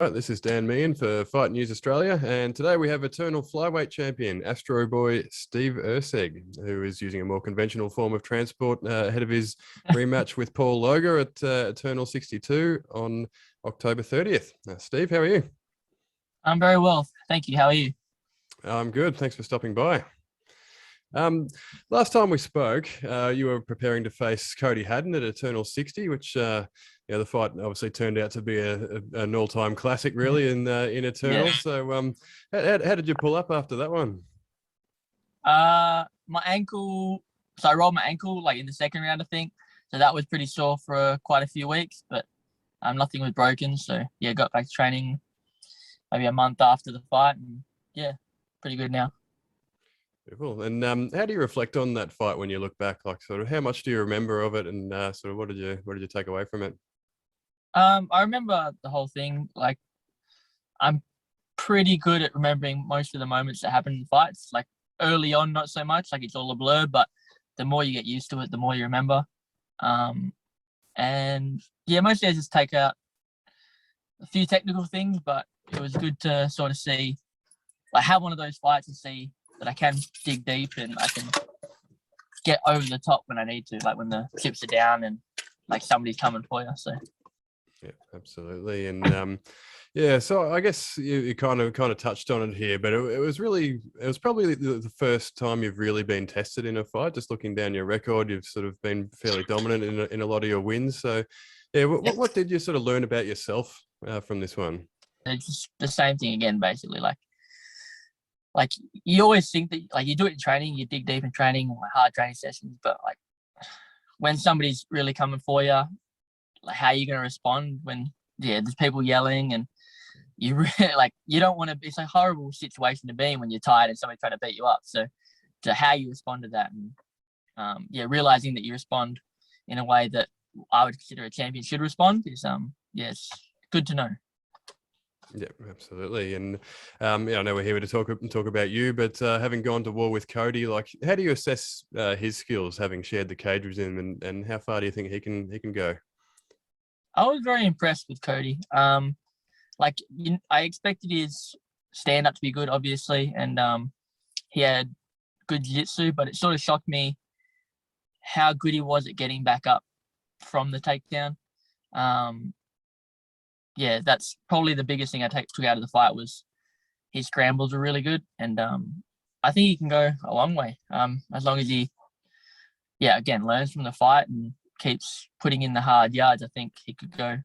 Right, this is Dan Meehan for Fight News Australia, and today we have Eternal flyweight champion Astro Boy Steve Erceg, who is using a more conventional form of transport ahead of his rematch with Paul Loga at Eternal 62 on October 30th. Steve, how are you? I'm very well, thank you. How are you? I'm good. Thanks for stopping by. Last time we spoke, you were preparing to face Cody Haddon at Eternal 60, which the fight obviously turned out to be an all-time classic, really, in Eternal. Yeah. So, how did you pull up after that one? My ankle. So I rolled my ankle like in the second round, I think. So that was pretty sore for quite a few weeks, but nothing was broken. So yeah, got back to training maybe a month after the fight, and yeah, pretty good now. Cool. And how do you reflect on that fight when you look back? Like, sort of, how much do you remember of it, and sort of what did you take away from it? I remember the whole thing. Like, I'm pretty good at remembering most of the moments that happen in fights. Like early on, not so much. Like it's all a blur, but the more you get used to it, the more you remember. And yeah, mostly I just take out a few technical things, but it was good to sort of see, like, have one of those fights and see that I can dig deep and I can get over the top when I need to, like when the chips are down and like somebody's coming for you. So yeah, absolutely. And yeah, so I guess you kind of touched on it here, but it was probably the first time you've really been tested in a fight. Just looking down your record, you've sort of been fairly dominant in a lot of your wins. So yeah, what did you sort of learn about yourself from this one? It's just the same thing again, basically. Like you always think that, like, you do it in training, you dig deep in training, like hard training sessions, but like when somebody's really coming for you, like how are you going to respond when there's people yelling and you really, like, you don't want to. It's a horrible situation to be in when you're tired and somebody's trying to beat you up. So how you respond to that, and realizing that you respond in a way that I would consider a champion should respond is it's good to know. Yeah, absolutely. And I know we're here to talk about you, but having gone to war with Cody, like, how do you assess his skills, having shared the cage with him, and how far do you think he can go? I was very impressed with Cody. I expected his stand up to be good, obviously, and he had good jiu-jitsu, but it sort of shocked me how good he was at getting back up from the takedown. Yeah, that's probably the biggest thing I took out of the fight was his scrambles were really good, and I think he can go a long way as long as he, again, learns from the fight and keeps putting in the hard yards. I think he could go,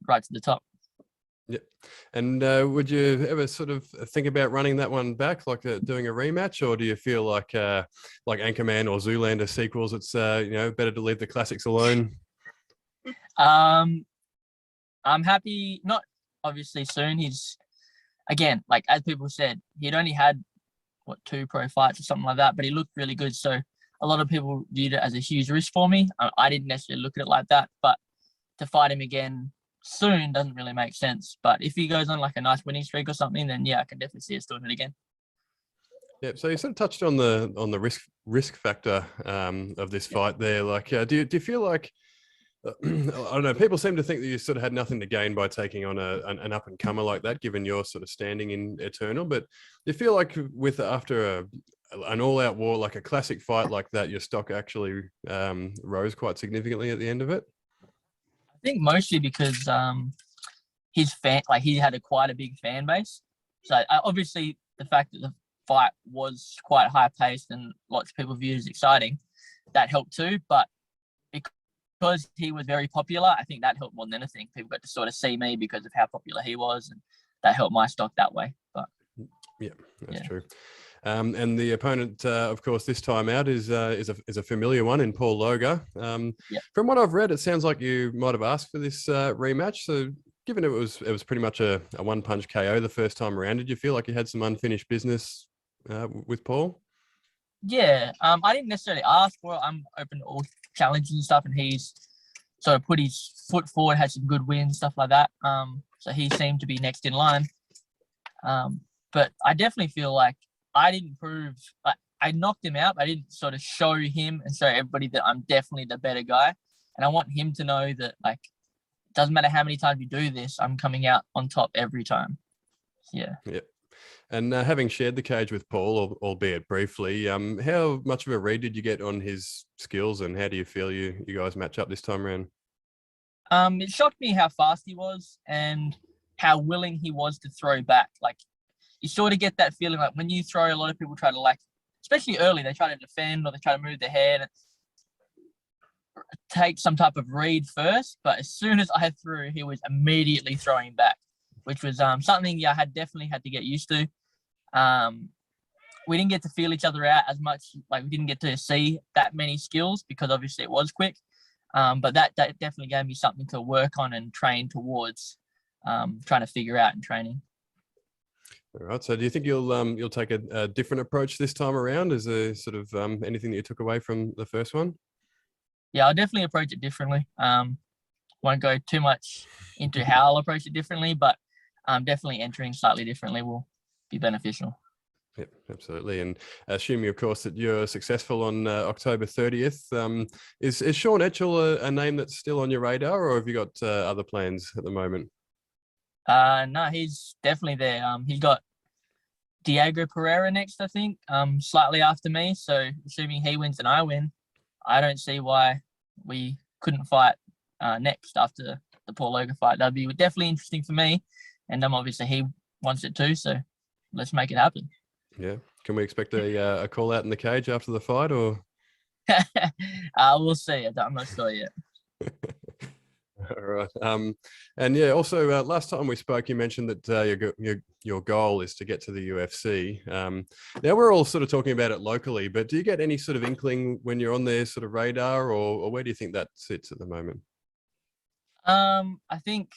right to the top. Yeah. And would you ever sort of think about running that one back, like doing a rematch, or do you feel like Anchorman or Zoolander sequels, it's better to leave the classics alone? I'm happy, not obviously soon. He's, again, like as people said, he'd only had 2 pro fights or something like that, but he looked really good. So a lot of people viewed it as a huge risk for me. I didn't necessarily look at it like that, but to fight him again soon doesn't really make sense. But if he goes on like a nice winning streak or something, then yeah, I can definitely see us doing it again. Yeah, so you sort of touched on the risk factor of this fight there. Like, do you feel like, I don't know, people seem to think that you sort of had nothing to gain by taking on an up and comer like that, given your sort of standing in Eternal. But do you feel like after an all out war, like a classic fight like that, your stock actually rose quite significantly at the end of it? I think mostly because his fan, like, he had quite a big fan base. So obviously the fact that the fight was quite high paced and lots of people viewed it as exciting, that helped too. But because he was very popular, I think that helped more than anything. People got to sort of see me because of how popular he was, and that helped my stock that way. But yeah, that's true. And the opponent, of course, this time out is a familiar one in Paul Loga. From what I've read, it sounds like you might have asked for this rematch. So, given it was pretty much a one-punch KO the first time around, did you feel like you had some unfinished business with Paul? Yeah, I didn't necessarily ask for it. I'm open to all challenges and stuff, and he's sort of put his foot forward, had some good wins, stuff like that. So he seemed to be next in line. But I definitely feel like I didn't prove, like, I knocked him out, but I didn't sort of show him and show everybody that I'm definitely the better guy. And I want him to know that, like, doesn't matter how many times you do this, I'm coming out on top every time. Yeah. Yeah. And having shared the cage with Paul, albeit briefly, how much of a read did you get on his skills, and how do you feel you guys match up this time around? It shocked me how fast he was and how willing he was to throw back. Like, you sort of get that feeling like when you throw, a lot of people try to, like, especially early, they try to defend or they try to move their head and take some type of read first. But as soon as I threw, he was immediately throwing back, which was something I definitely had to get used to. We didn't get to feel each other out as much. Like, we didn't get to see that many skills because obviously it was quick. But that definitely gave me something to work on and train towards, trying to figure out in training. All right. So do you think you'll take a different approach this time around? Is there sort of anything that you took away from the first one? Yeah, I'll definitely approach it differently. Won't go too much into how I'll approach it differently, but definitely entering slightly differently will be beneficial. Yep, absolutely. And assuming, of course, that you're successful on October 30th, is Sean Etchell a name that's still on your radar, or have you got other plans at the moment? No, he's definitely there. He's got Diego Pereira next, I think, slightly after me. So assuming he wins and I win, I don't see why we couldn't fight next after the Paul Loga fight. That'd be definitely interesting for me. And obviously he wants it too. So let's make it happen. Yeah. Can we expect a call out in the cage after the fight, or? We'll see. I'm not sure yet. All right. And yeah, also last time we spoke, you mentioned that your goal is to get to the UFC. Now we're all sort of talking about it locally, but do you get any sort of inkling when you're on their sort of radar, or where do you think that sits at the moment? I think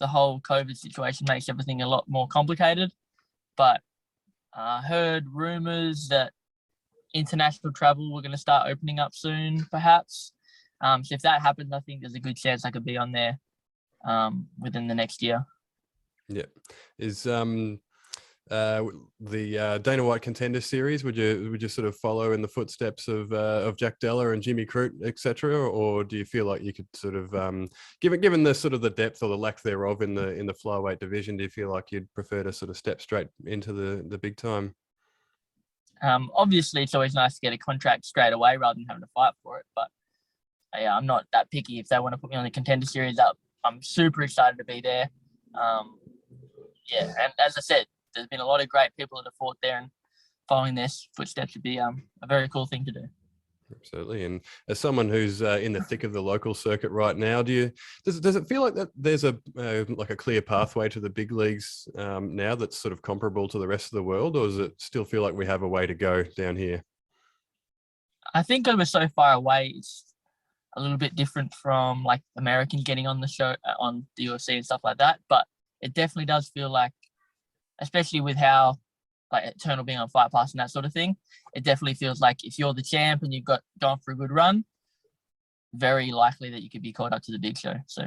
the whole COVID situation makes everything a lot more complicated, but I heard rumors that international travel were going to start opening up soon, perhaps. So if that happens, I think there's a good chance I could be on there within the next year. Yeah. Is the Dana White Contender Series, would you sort of follow in the footsteps of Jack Della and Jimmy Crute, etc., or do you feel like you could sort of given the sort of the depth or the lack thereof in the flyweight division, do you feel like you'd prefer to sort of step straight into the big time? Obviously, it's always nice to get a contract straight away rather than having to fight for it, but yeah, I'm not that picky. If they want to put me on the Contender Series, I'm super excited to be there. Yeah, and as I said, there's been a lot of great people that have fought there, and following their footsteps would be a very cool thing to do. Absolutely. And as someone who's in the thick of the local circuit right now, does it feel like that there's a clear pathway to the big leagues now that's sort of comparable to the rest of the world, or does it still feel like we have a way to go down here? I think we're so far away, it's a little bit different from like American getting on the show on the UFC and stuff like that, but it definitely does feel like, especially with how like Eternal being on Fight Pass and that sort of thing, it definitely feels like if you're the champ and you've gone for a good run, very likely that you could be called up to the big show. So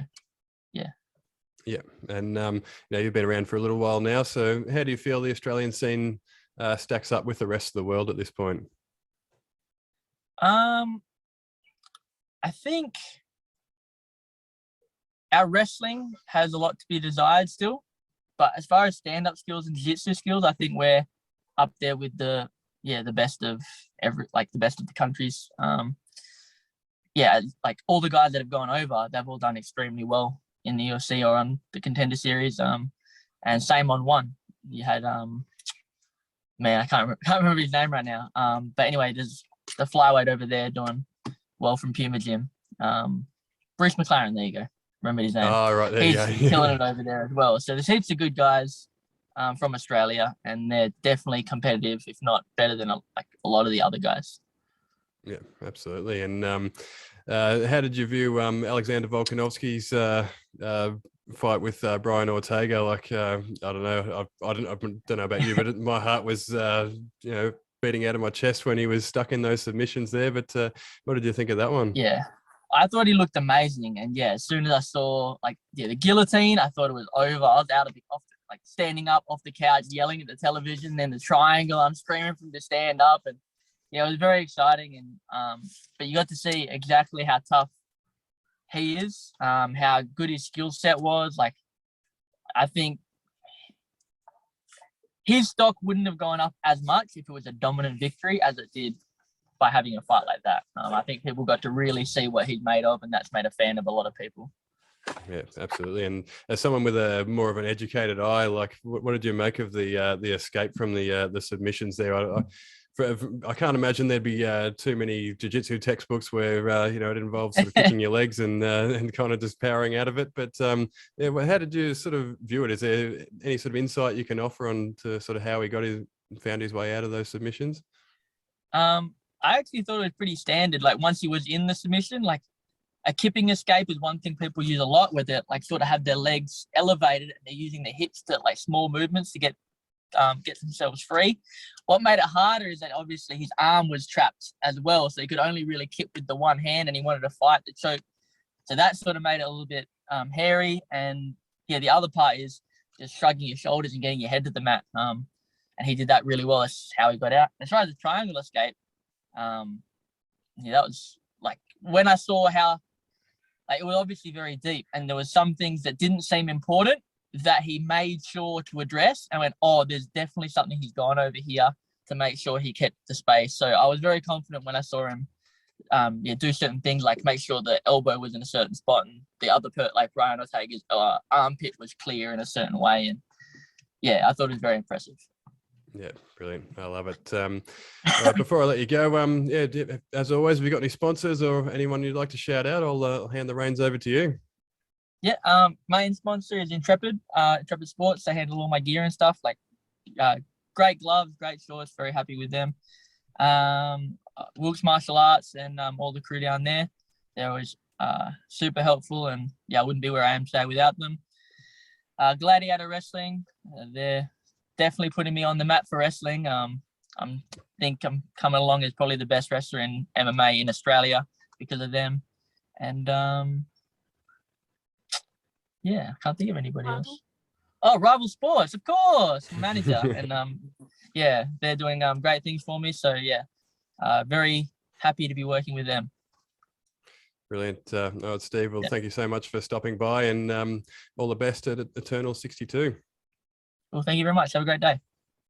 yeah. Yeah. And you've been around for a little while now, so how do you feel the Australian scene stacks up with the rest of the world at this point? I think our wrestling has a lot to be desired still, but as far as stand-up skills and jiu-jitsu skills, I think we're up there with the best of the best of the countries. Like all the guys that have gone over, they've all done extremely well in the UFC or on the Contender Series. And same on one. You had I can't remember his name right now. But anyway, there's the flyweight over there doing well from Puma Gym. Bruce McLaren, there you go. Remember his name. Oh, right there. He's killing it over there as well. So there's heaps of good guys from Australia, and they're definitely competitive, if not better than a lot of the other guys. Yeah, absolutely. And how did you view Alexander Volkanovski's fight with Brian Ortega? I don't know. I don't know about you, but my heart was beating out of my chest when he was stuck in those submissions there. But what did you think of that one? Yeah, I thought he looked amazing. And yeah, as soon as I saw the guillotine, I thought it was over. I was out of standing up off the couch, yelling at the television. Then the triangle, I'm screaming from the stand up, and yeah, it was very exciting. And but you got to see exactly how tough he is, how good his skill set was. Like, I think his stock wouldn't have gone up as much if it was a dominant victory as it did by having a fight like that. I think people got to really see what he'd made of, and that's made a fan of a lot of people. Yeah, absolutely. And as someone with a more of an educated eye, like, what did you make of the escape from the submissions there? I can't imagine there'd be too many jiu-jitsu textbooks where it involves sort of kicking your legs and kind of just powering out of it. But yeah, well, how did you sort of view it? Is there any sort of insight you can offer on to sort of how he found his way out of those submissions? I actually thought it was pretty standard. Like, once he was in the submission, like, a kipping escape is one thing people use a lot, where they like sort of have their legs elevated and they're using their hips to like small movements to get themselves free. What made it harder is that obviously his arm was trapped as well, so he could only really kip with the one hand, and he wanted to fight the choke. So that sort of made it a little bit hairy. And yeah, the other part is just shrugging your shoulders and getting your head to the mat. And he did that really well. That's how he got out. As far as the triangle escape, that was like, when I saw how, like, it was obviously very deep, and there was some things that didn't seem important that he made sure to address, and went, oh, there's definitely something he's gone over here, to make sure he kept the space. So I was very confident when I saw him do certain things, like make sure the elbow was in a certain spot, and the other like Brian Ortega's armpit was clear in a certain way. And yeah, I thought it was very impressive. Yeah, brilliant. I love it. Right, before I let you go, as always, have you got any sponsors or anyone you'd like to shout out? I'll hand the reins over to you. Yeah, main sponsor is Intrepid Sports. They handle all my gear and stuff. Like, great gloves, great shorts. Very happy with them. Wilkes Martial Arts and all the crew down there. They're always super helpful, and yeah, I wouldn't be where I am today without them. Gladiator Wrestling, they're definitely putting me on the map for wrestling. I think I'm coming along as probably the best wrestler in MMA in Australia because of them. And yeah, I can't think of anybody else. Oh, Rival Sports, of course, manager. And yeah, they're doing great things for me. So yeah, very happy to be working with them. Brilliant. Steve, well, thank you so much for stopping by, and all the best at Eternal 62. Well, thank you very much. Have a great day.